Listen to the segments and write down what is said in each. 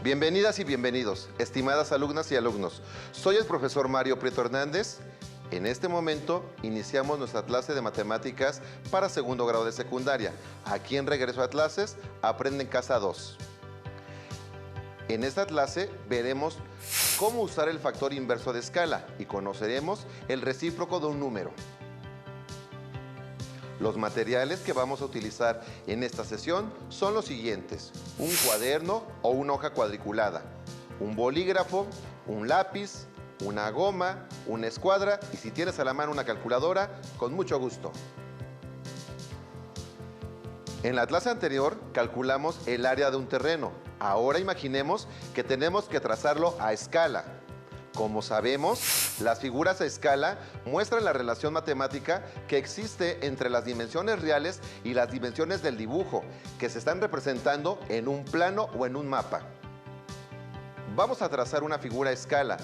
Bienvenidas y bienvenidos, estimadas alumnas y alumnos. Soy el profesor Mario Prieto Hernández. En este momento iniciamos nuestra clase de matemáticas para segundo grado de secundaria. Aquí en Regreso a Clases, Aprende en Casa 2. En esta clase veremos cómo usar el factor inverso de escala y conoceremos el recíproco de un número. Los materiales que vamos a utilizar en esta sesión son los siguientes: un cuaderno o una hoja cuadriculada, un bolígrafo, un lápiz, una goma, una escuadra y si tienes a la mano una calculadora, con mucho gusto. En la clase anterior calculamos el área de un terreno. Ahora imaginemos que tenemos que trazarlo a escala. Como sabemos, las figuras a escala muestran la relación matemática que existe entre las dimensiones reales y las dimensiones del dibujo, que se están representando en un plano o en un mapa. Vamos a trazar una figura a escala,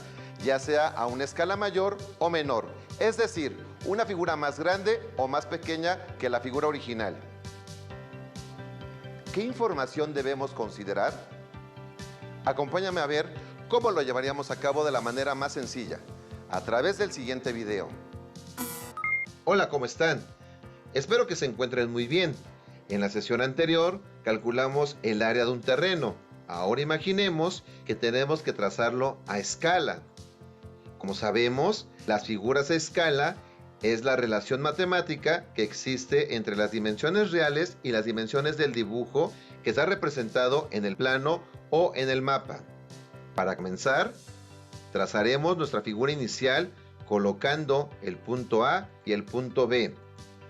ya sea a una escala mayor o menor, es decir, una figura más grande o más pequeña que la figura original. ¿Qué información debemos considerar? Acompáñame a ver cómo lo llevaríamos a cabo de la manera más sencilla, a través del siguiente video. Hola, ¿cómo están? Espero que se encuentren muy bien. En la sesión anterior calculamos el área de un terreno. Ahora imaginemos que tenemos que trazarlo a escala. Como sabemos, las figuras a escala es la relación matemática que existe entre las dimensiones reales y las dimensiones del dibujo que está representado en el plano o en el mapa. Para comenzar, trazaremos nuestra figura inicial colocando el punto A y el punto B.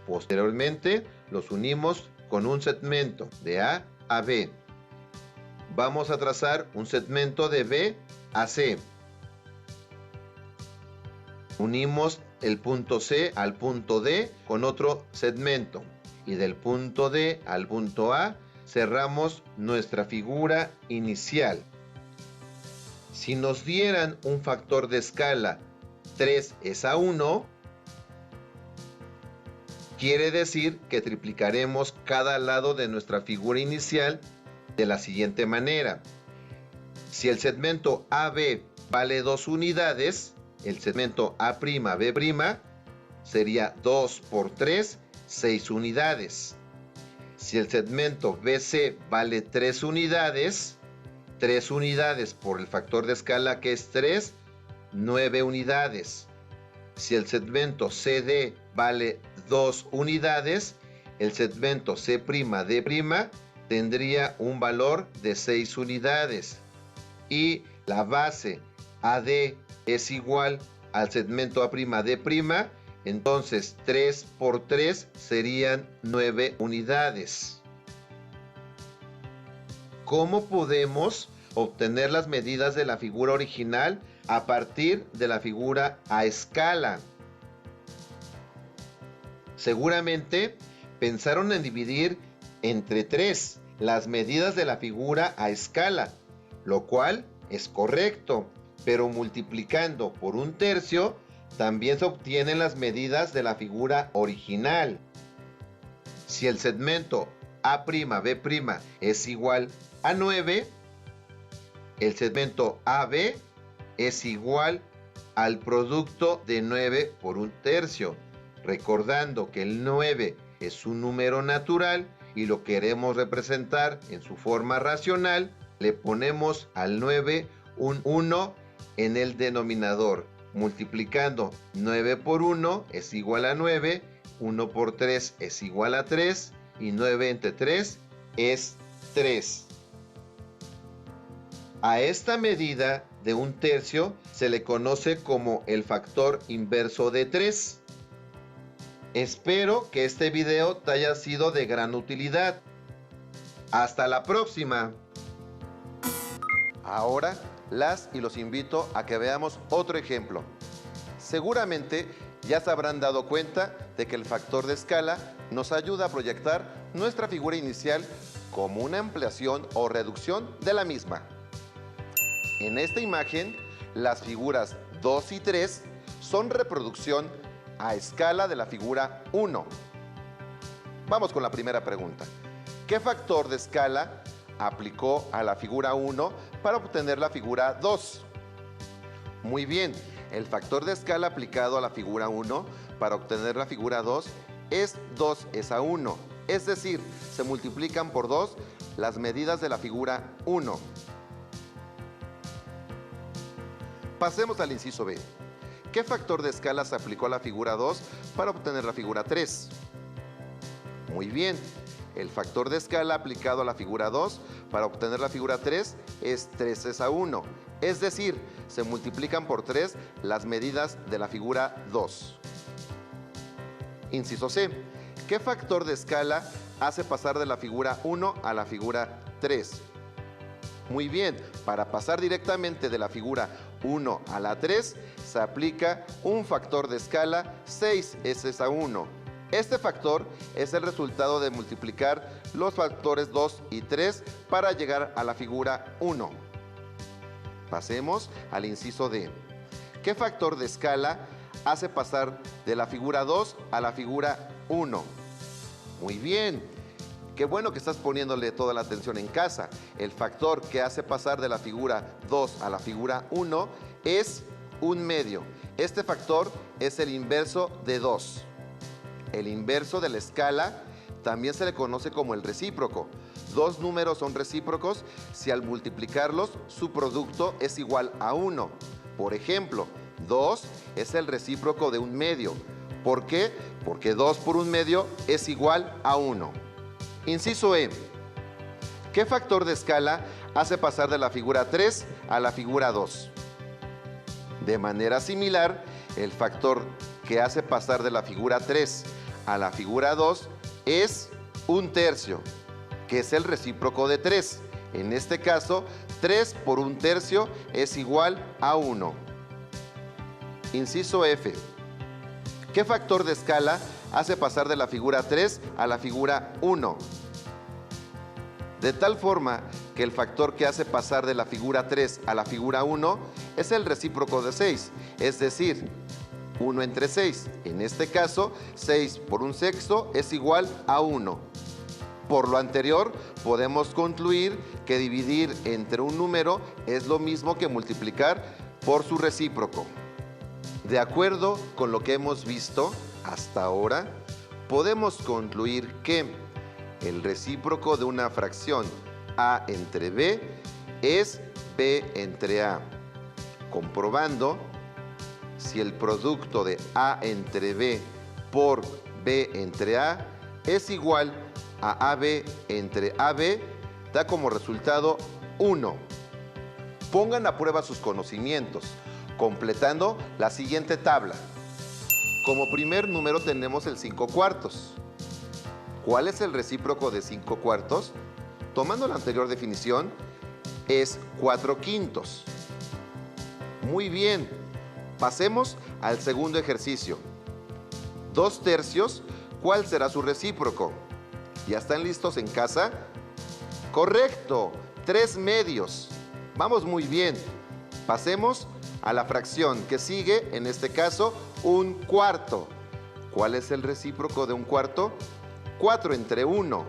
Posteriormente, los unimos con un segmento de A a B. Vamos a trazar un segmento de B a C. Unimos el punto C al punto D con otro segmento. Y del punto D al punto A cerramos nuestra figura inicial. Si nos dieran un factor de escala 3 es a 1, quiere decir que triplicaremos cada lado de nuestra figura inicial de la siguiente manera. Si el segmento AB vale 2 unidades, el segmento A'B' sería 2 por 3, 6 unidades. Si el segmento BC vale 3 unidades, 3 unidades por el factor de escala que es 3, 9 unidades. Si el segmento CD vale 2 unidades, el segmento C'D' tendría un valor de 6 unidades. Y la base AD es igual al segmento A'D', entonces 3 por 3 serían 9 unidades. ¿Cómo podemos obtener las medidas de la figura original a partir de la figura a escala? Seguramente pensaron en dividir entre 3 las medidas de la figura a escala, lo cual es correcto, pero multiplicando por 1/3 también se obtienen las medidas de la figura original. Si el segmento A'B' es igual a 9, el segmento AB es igual al producto de 9 por 1/3. Recordando que el 9 es un número natural y lo queremos representar en su forma racional, le ponemos al 9 un 1 en el denominador. Multiplicando 9 por 1 es igual a 9, 1 por 3 es igual a 3 y 9 entre 3 es 3. A esta medida de 1/3 se le conoce como el factor inverso de 3. Espero que este video te haya sido de gran utilidad. ¡Hasta la próxima! Ahora las y los invito a que veamos otro ejemplo. Seguramente ya se habrán dado cuenta de que el factor de escala nos ayuda a proyectar nuestra figura inicial como una ampliación o reducción de la misma. En esta imagen, las figuras 2 y 3 son reproducción a escala de la figura 1. Vamos con la primera pregunta. ¿Qué factor de escala aplicó a la figura 1 para obtener la figura 2. Muy bien, el factor de escala aplicado a la figura 1 para obtener la figura 2 es 2 es a 1, es decir, se multiplican por 2 las medidas de la figura 1. Pasemos al inciso B. ¿Qué factor de escala se aplicó a la figura 2 para obtener la figura 3? Muy bien, el factor de escala aplicado a la figura 2 para obtener la figura 3 es 3 es a 1, es decir, se multiplican por 3 las medidas de la figura 2. Inciso C. ¿Qué factor de escala hace pasar de la figura 1 a la figura 3? Muy bien, para pasar directamente de la figura 1 a la 3, se aplica un factor de escala 6s a 1. Este factor es el resultado de multiplicar los factores 2 y 3 para llegar a la figura 1. Pasemos al inciso D. ¿Qué factor de escala hace pasar de la figura 2 a la figura 1? Muy bien. Qué bueno que estás poniéndole toda la atención en casa. El factor que hace pasar de la figura 2 a la figura 1 es 1/2. Este factor es el inverso de 2. El inverso de la escala también se le conoce como el recíproco. Dos números son recíprocos si al multiplicarlos su producto es igual a 1. Por ejemplo, 2 es el recíproco de 1/2. ¿Por qué? Porque 2 por 1/2 es igual a 1. Inciso E. ¿Qué factor de escala hace pasar de la figura 3 a la figura 2? De manera similar, el factor que hace pasar de la figura 3 a la figura 2 es 1/3, que es el recíproco de 3. En este caso, 3 por 1/3 es igual a 1. Inciso F. ¿Qué factor de escala hace pasar de la figura 3 a la figura 1? De tal forma que el factor que hace pasar de la figura 3 a la figura 1 es el recíproco de 6, es decir, 1 entre 6. En este caso, 6 por 1/6 es igual a 1. Por lo anterior, podemos concluir que dividir entre un número es lo mismo que multiplicar por su recíproco. De acuerdo con lo que hemos visto hasta ahora, podemos concluir que el recíproco de una fracción a entre b es b entre a, comprobando si el producto de a entre b por b entre a es igual a ab entre ab, da como resultado 1. Pongan a prueba sus conocimientos, completando la siguiente tabla. Como primer número tenemos el 5/4. ¿Cuál es el recíproco de 5/4? Tomando la anterior definición, es 4/5. Muy bien, pasemos al segundo ejercicio. 2/3, ¿cuál será su recíproco? ¿Ya están listos en casa? Correcto, 3/2. Vamos muy bien. Pasemos a la fracción que sigue, en este caso, 1/4. ¿Cuál es el recíproco de 1/4? 4 entre 1.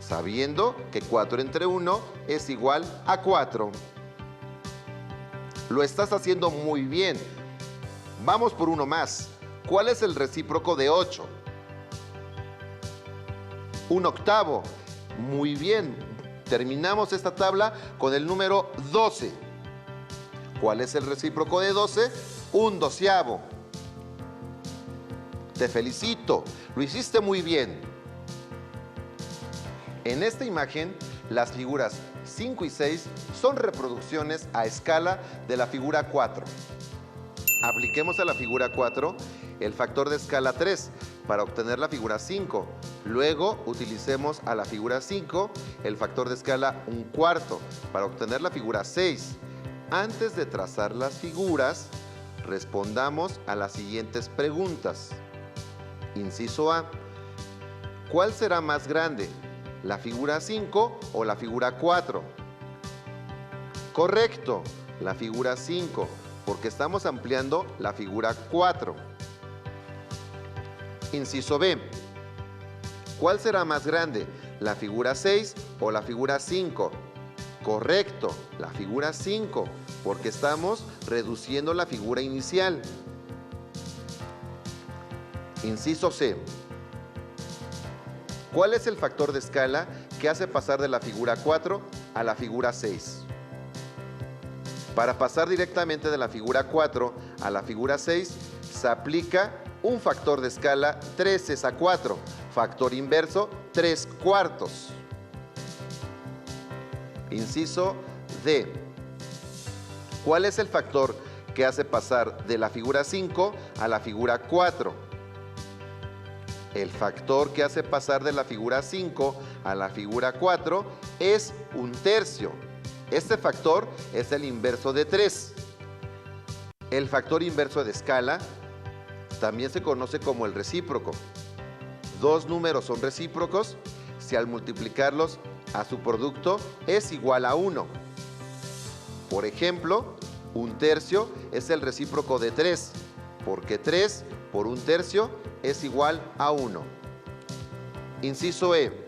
Sabiendo que 4 entre 1 es igual a 4. Lo estás haciendo muy bien. Vamos por uno más. ¿Cuál es el recíproco de 8? 1/8. Muy bien. Terminamos esta tabla con el número 12. ¿Cuál es el recíproco de 12? 1/12. Te felicito, lo hiciste muy bien. En esta imagen, las figuras 5 y 6 son reproducciones a escala de la figura 4. Apliquemos a la figura 4 el factor de escala 3 para obtener la figura 5. Luego utilicemos a la figura 5 el factor de escala 1/4 para obtener la figura 6. Antes de trazar las figuras, respondamos a las siguientes preguntas. Inciso A. ¿Cuál será más grande, la figura 5 o la figura 4? Correcto, la figura 5, porque estamos ampliando la figura 4. Inciso B. ¿Cuál será más grande, la figura 6 o la figura 5? Correcto, la figura 5, porque estamos reduciendo la figura inicial. Inciso C. ¿Cuál es el factor de escala que hace pasar de la figura 4 a la figura 6? Para pasar directamente de la figura 4 a la figura 6, se aplica un factor de escala 3 es a 4, factor inverso 3/4. Inciso D. ¿Cuál es el factor que hace pasar de la figura 5 a la figura 4? El factor que hace pasar de la figura 5 a la figura 4 es 1/3. Este factor es el inverso de 3. El factor inverso de escala también se conoce como el recíproco. Dos números son recíprocos si al multiplicarlos a su producto es igual a 1. Por ejemplo, 1/3 es el recíproco de 3, porque 3 por 1/3 es igual a 1. Inciso E.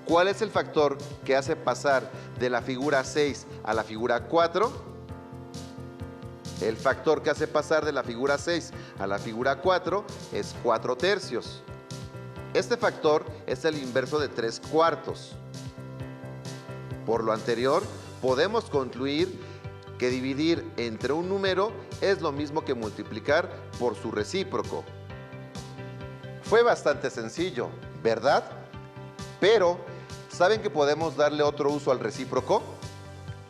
¿Cuál es el factor que hace pasar de la figura 6 a la figura 4? El factor que hace pasar de la figura 6 a la figura 4 es 4/3. Este factor es el inverso de 3/4. Por lo anterior, podemos concluir que dividir entre un número es lo mismo que multiplicar por su recíproco. Fue bastante sencillo, ¿verdad? Pero, ¿saben que podemos darle otro uso al recíproco?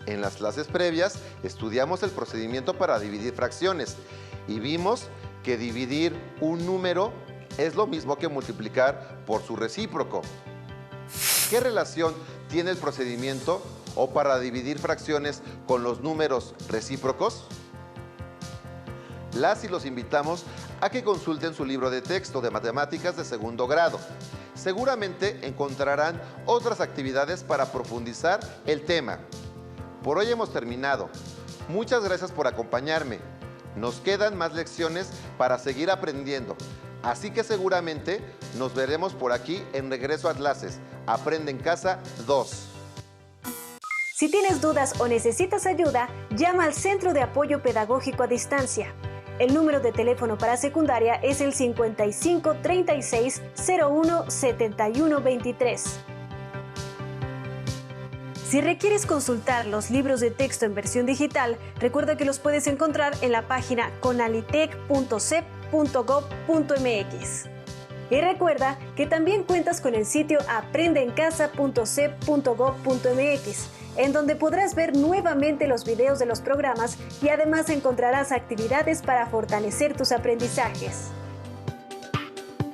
En las clases previas estudiamos el procedimiento para dividir fracciones y vimos que dividir un número es lo mismo que multiplicar por su recíproco. ¿Qué relación tiene el procedimiento o para dividir fracciones con los números recíprocos? Las y los invitamos a que consulten su libro de texto de matemáticas de segundo grado. Seguramente encontrarán otras actividades para profundizar el tema. Por hoy hemos terminado. Muchas gracias por acompañarme. Nos quedan más lecciones para seguir aprendiendo. Así que seguramente nos veremos por aquí en Regreso a Clases. Aprende en Casa 2. Si tienes dudas o necesitas ayuda, llama al Centro de Apoyo Pedagógico a Distancia. El número de teléfono para secundaria es el 55 36 01 71 23. Si requieres consultar los libros de texto en versión digital, recuerda que los puedes encontrar en la página conalitec.cep.gov.mx. Y recuerda que también cuentas con el sitio aprendeencasa.cep.gov.mx, en donde podrás ver nuevamente los videos de los programas y además encontrarás actividades para fortalecer tus aprendizajes.